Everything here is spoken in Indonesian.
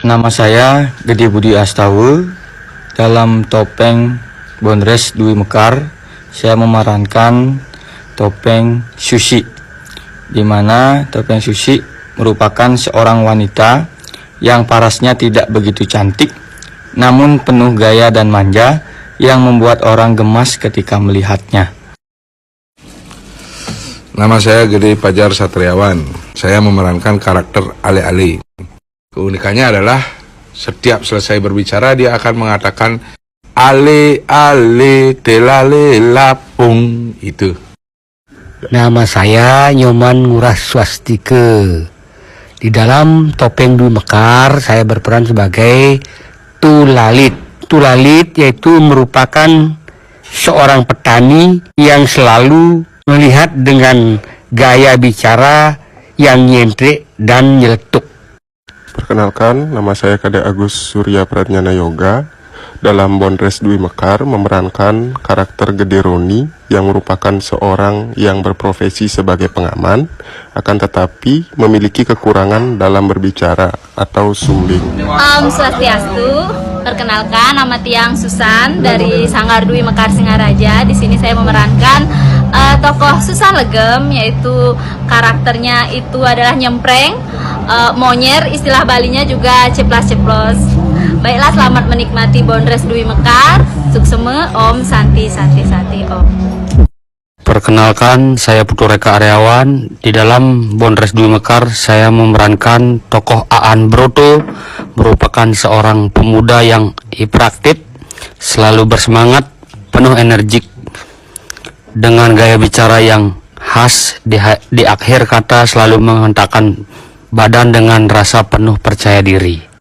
Nama saya Gede Budi Astawa. Dalam topeng Bondres Dwi Mekar, saya memerankan topeng Susi, di mana topeng Susi merupakan seorang wanita yang parasnya tidak begitu cantik, namun penuh gaya dan manja yang membuat orang gemas ketika melihatnya. Nama saya Gede Pajar Satriawan. Saya memerankan karakter Ale-Ale. Keunikannya adalah setiap selesai berbicara dia akan mengatakan ale-ale telale lapung itu. Nama saya Nyoman Nguras Swastike. Di dalam topeng Dwi Mekar saya berperan sebagai Tulalit. Tulalit yaitu merupakan seorang petani yang selalu melihat dengan gaya bicara yang nyentrik dan nyeletuk. Perkenalkan, nama saya Kade Agus Surya Pradnyana Yoga. Dalam Bondres Dwi Mekar memerankan karakter Gede Roni yang merupakan seorang yang berprofesi sebagai pengaman, akan tetapi memiliki kekurangan dalam berbicara atau sumbing. Om Swastiastu, perkenalkan nama Tiang Susan dari Sanggar Dwi Mekar Singaraja. Di sini saya memerankan tokoh Susan Legem, yaitu karakternya itu adalah nyempreng, monyer, istilah Balinya juga ceplas-ceplos. Baiklah, selamat menikmati Bondres Dwi Mekar. Sukseme Om, Santi Om. Perkenalkan, saya Putu Reka Aryawan. Di dalam Bondres Dwi Mekar saya memerankan tokoh Aan Broto, merupakan seorang pemuda yang hiperaktif, selalu bersemangat, penuh energik, dengan gaya bicara yang khas. Di akhir kata selalu menghentakkan badan dengan rasa penuh percaya diri.